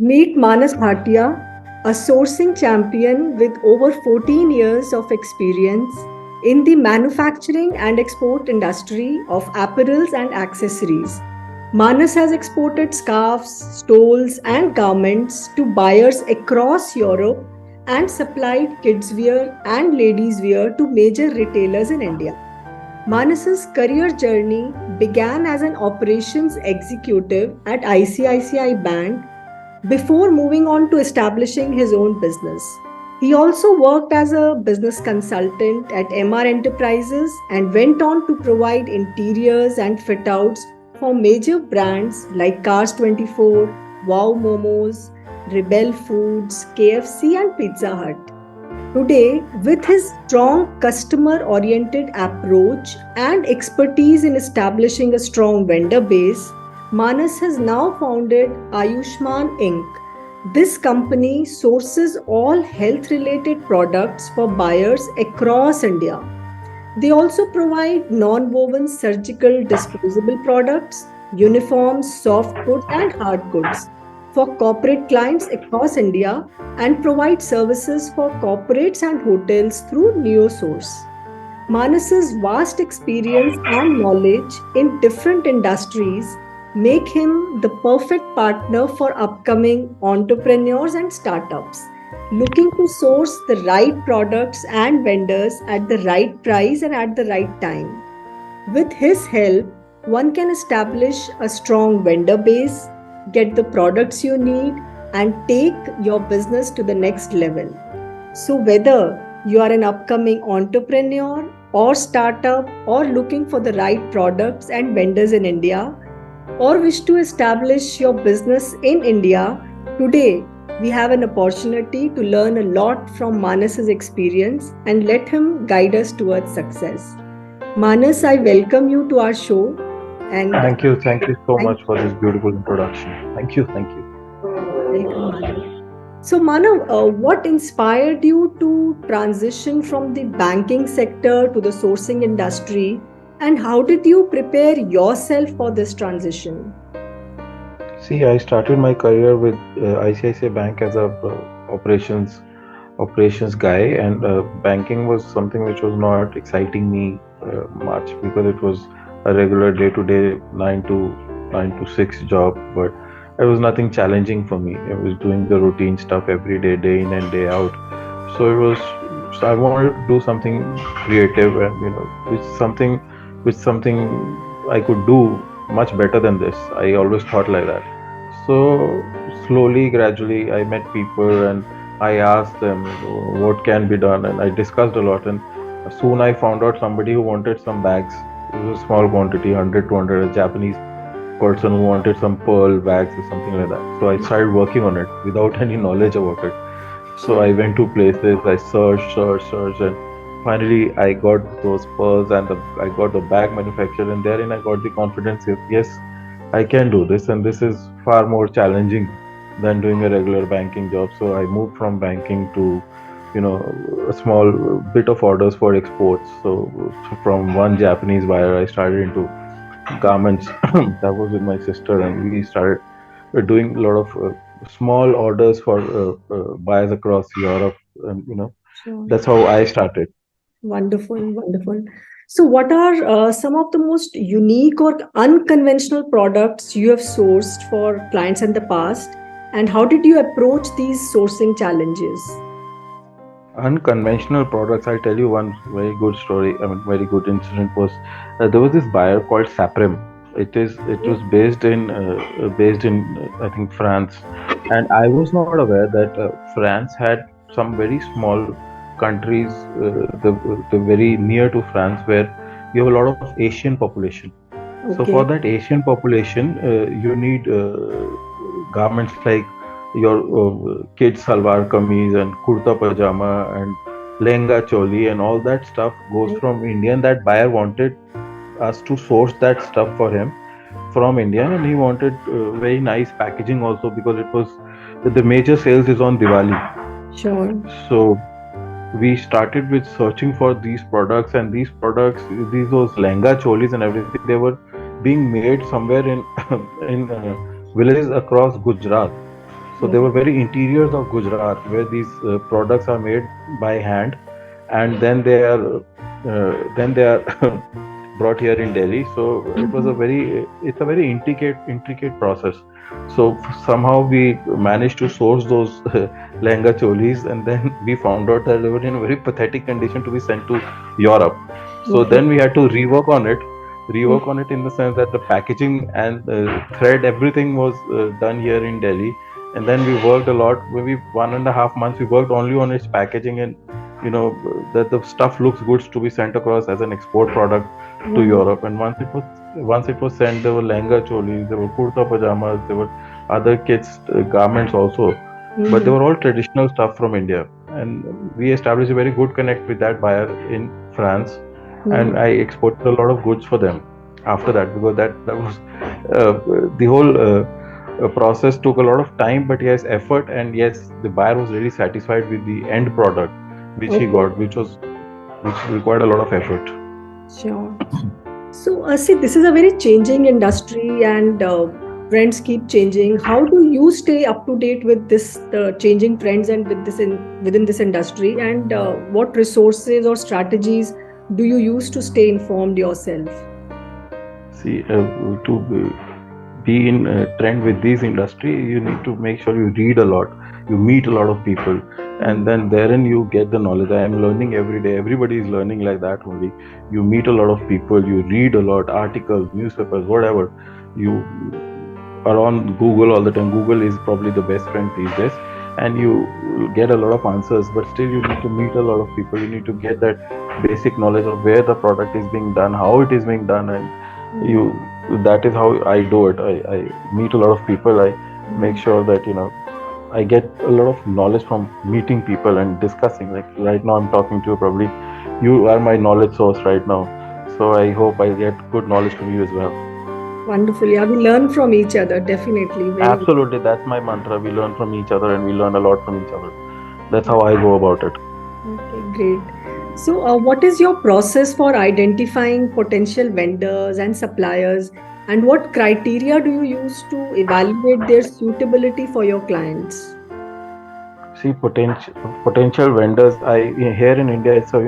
Meet Manas Bhatia, a sourcing champion with over 14 years of experience in the manufacturing and export industry of apparels and accessories. Manas has exported scarves, stoles, and garments to buyers across Europe and supplied kids' wear and ladies' wear to major retailers in India. Manas's career journey began as an operations executive at ICICI Bank before moving on to establishing his own business. He also worked as a business consultant at MR Enterprises and went on to provide interiors and fit outs for major brands like Cars 24, Wow Momos, Rebel Foods, KFC, and Pizza Hut. Today, with his strong customer oriented approach and expertise in establishing a strong vendor base, Manas has now founded Ayushman Inc. This company sources all health related products for buyers across India. They also provide non woven surgical disposable products, uniforms, soft goods, and hard goods for corporate clients across India and provide services for corporates and hotels through NeoSource. Manas's vast experience and knowledge in different industries make him the perfect partner for upcoming entrepreneurs and startups looking to source the right products and vendors at the right price and at the right time. With his help, one can establish a strong vendor base, get the products you need, and take your business to the next level. So, whether you are an upcoming entrepreneur or startup or looking for the right products and vendors in India, or wish to establish your business in India, today we have an opportunity to learn a lot from Manas's experience and let him guide us towards success. Manas, I welcome you to our show and Thank you so thank much for this beautiful introduction. Thank you. welcome, Manav. So, Manav, what inspired you to transition from the banking sector to the sourcing industry, and how did you prepare yourself for this transition? See, I started my career with ICICI Bank as a operations guy, and banking was something which was not exciting me much because it was a regular day-to-day nine to six job, but it was nothing challenging for me. I was doing the routine stuff every day, day in and day out. So it was. So I wanted to do something creative, and which something I could do much better than this. I always thought like that. So slowly, gradually, I met people and I asked them what can be done, and I discussed a lot. And soon I found out somebody who wanted some bags. It was a small quantity, 100, 200, a Japanese person who wanted some pearl bags or something like that. So I started working on it without any knowledge about it. So I went to places, I searched, and finally I got those pearls and I got the bag manufacturer, and therein I got the confidence. Yes, I can do this, and this is far more challenging than doing a regular banking job. So I moved from banking to, a small bit of orders for exports. So from one Japanese buyer, I started into garments. That was with my sister, and we started doing a lot of small orders for buyers across Europe, and Sure. that's how I started. Wonderful, wonderful. So, what are some of the most unique or unconventional products you have sourced for clients in the past, and how did you approach these sourcing challenges? Unconventional products. I'll tell you one very good story. I mean, very good incident was there was this buyer called Saprim. It was based in I think France, and I was not aware that France had some very small countries, the very near to France, where you have a lot of Asian population. So for Okay, that Asian population, you need garments like your kids salwar kameez and kurta pajama and lehenga choli and all that stuff goes right. from India. And that buyer wanted us to source that stuff for him from India, and he wanted very nice packaging also because it was the major sales is on Diwali. Sure. So we started with searching for these products, and these products, these those lehenga cholis and everything, they were being made somewhere in in villages across Gujarat. So they were very interiors of Gujarat where these products are made by hand, and then they are brought here in Delhi. So it's a very intricate process. So somehow we managed to source those lehenga cholis, and then we found out that they were in a very pathetic condition to be sent to Europe. So Okay. then we had to rework on it in the sense that the packaging and thread, everything was done here in Delhi. And then we worked a lot. Maybe 1.5 months we worked only on its packaging, and that the stuff looks good to be sent across as an export product to Europe. And once it was sent, there were lehenga cholis, there were kurta pajamas, there were other kids garments also, but they were all traditional stuff from India. And we established a very good connect with that buyer in France, and I exported a lot of goods for them after that, because that was the whole process took a lot of time, but yes, effort, and yes, the buyer was really satisfied with the end product which he got, which required a lot of effort. Sure. So, see, this is a very changing industry, and trends keep changing. How do you stay up to date with this changing trends and with within this industry? And what resources or strategies do you use to stay informed yourself? See, to be in trend with this industry, you need to make sure you read a lot, you meet a lot of people, and then therein you get the knowledge. I am learning every day. Everybody is learning like that only. You meet a lot of people, you read a lot, articles, newspapers, whatever. You are on Google all the time. Google is probably the best friend these days, and you get a lot of answers. But still, you need to meet a lot of people. You need to get that basic knowledge of where the product is being done, how it is being done, and you. That is how I do it. I meet a lot of people. I make sure that I get a lot of knowledge from meeting people and discussing. Like right now, I'm talking to you. Probably, you are my knowledge source right now. So I hope I get good knowledge from you as well. Wonderful. Yeah, we learn from each other, definitely. Very good. Absolutely, that's my mantra. We learn from each other, and we learn a lot from each other. That's how I go about it. Okay, great. So, what is your process for identifying potential vendors and suppliers, and what criteria do you use to evaluate their suitability for your clients? See, potential vendors. Here in India, it's a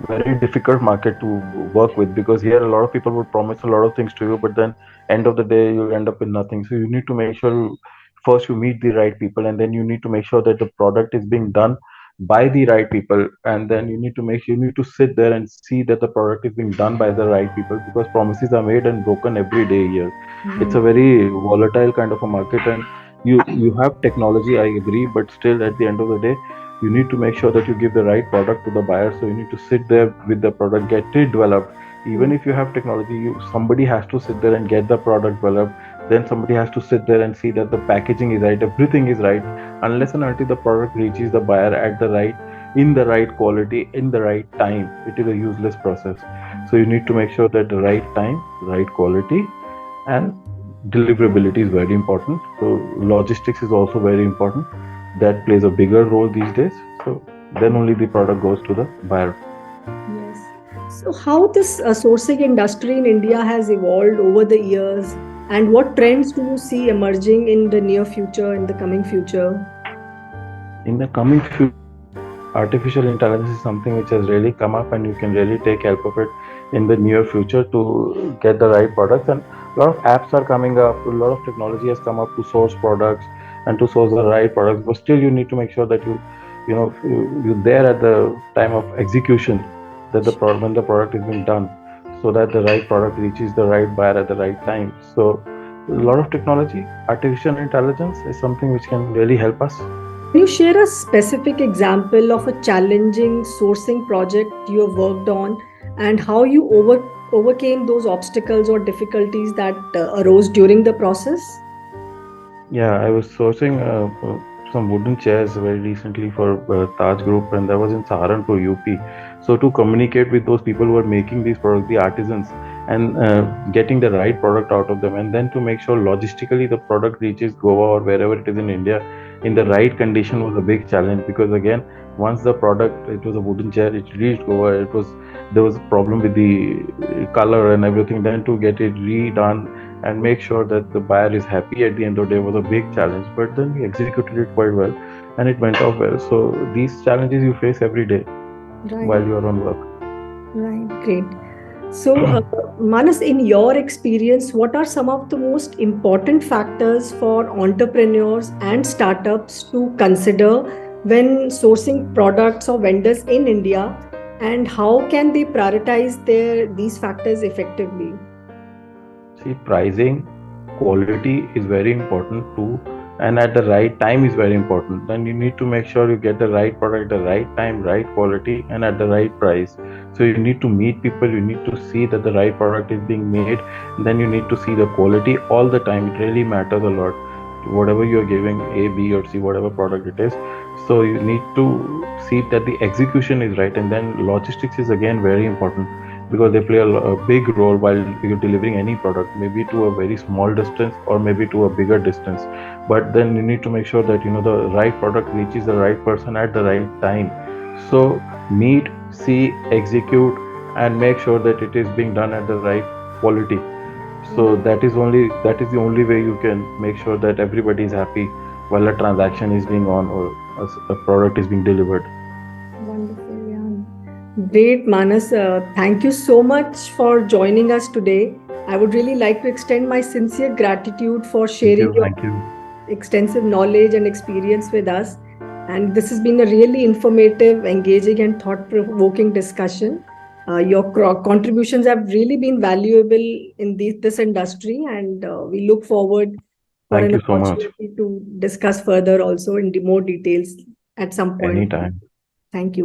very difficult market to work with, because here a lot of people would promise a lot of things to you, but then end of the day you'll end up with nothing. So you need to make sure first you meet the right people, and then you need to make sure that the product is being done by the right people, and then you need to sit there and see that the product is being done by the right people, because promises are made and broken every day here. It's a very volatile kind of a market, and you have technology, I agree, but still at the end of the day you need to make sure that you give the right product to the buyer. So you need to sit there with the product, get it developed. Even if you have technology, somebody has to sit there and get the product developed. Then somebody has to sit there and see that the packaging is right, everything is right. Unless and until the product reaches the buyer at the right, in the right quality, in the right time, it is a useless process. So you need to make sure that the right time, right quality, and deliverability is very important. So logistics is also very important. That plays a bigger role these days. So then only the product goes to the buyer. Yes. So, how this sourcing industry in India has evolved over the years, and what trends do you see emerging in the near future, in the coming future? In the coming future, artificial intelligence is something which has really come up, and you can really take help of it in the near future to get the right products. And a lot of apps are coming up, a lot of technology has come up to source products and to source the right products. But still, you need to make sure that you're there at the time of execution, that when the product is being done, so that the right product reaches the right buyer at the right time. So a lot of technology, artificial intelligence is something which can really help us. Can you share a specific example of a challenging sourcing project you have worked on, and how you overcame those obstacles or difficulties that arose during the process? Yeah, I was sourcing some wooden chairs very recently for Taj Group, and that was in Saharanpur, UP. So to communicate with those people who are making these products, the artisans, and getting the right product out of them, and then to make sure logistically the product reaches Goa or wherever it is in India in the right condition was a big challenge. Because again, once the product, it was a wooden chair, it reached Goa, there was a problem with the color and everything. Then to get it redone and make sure that the buyer is happy at the end of the day was a big challenge, but then we executed it quite well and it went off well. So these challenges you face every day while Right, you are on work. right, great. So, Manas, in your experience, what are some of the most important factors for entrepreneurs and startups to consider when sourcing products or vendors in India, and how can they prioritize these factors effectively? See, pricing, quality is very important too, and at the right time is very important. Then you need to make sure you get the right product, the right time, right quality, and at the right price. So you need to meet people, you need to see that the right product is being made, and then you need to see the quality all the time. It really matters a lot. Whatever you're giving, A, B, or C, whatever product it is. So you need to see that the execution is right, and then logistics is again very important because they play a big role while you're delivering any product, maybe to a very small distance or maybe to a bigger distance. But then you need to make sure that the right product reaches the right person at the right time. So meet, see, execute, and make sure that it is being done at the right quality. So Right. that is the only way you can make sure that everybody is happy while a transaction is being on or a product is being delivered. Wonderful. Yeah. Great, Manas. Thank you so much for joining us today. I would really like to extend my sincere gratitude for Thank sharing you, your thank you. extensive knowledge and experience with us. And this has been a really informative, engaging, and thought provoking discussion. Your contributions have really been valuable in this industry, and we look forward for Thank an you so much. opportunity to discuss further also in more details at some point. Anytime. Thank you.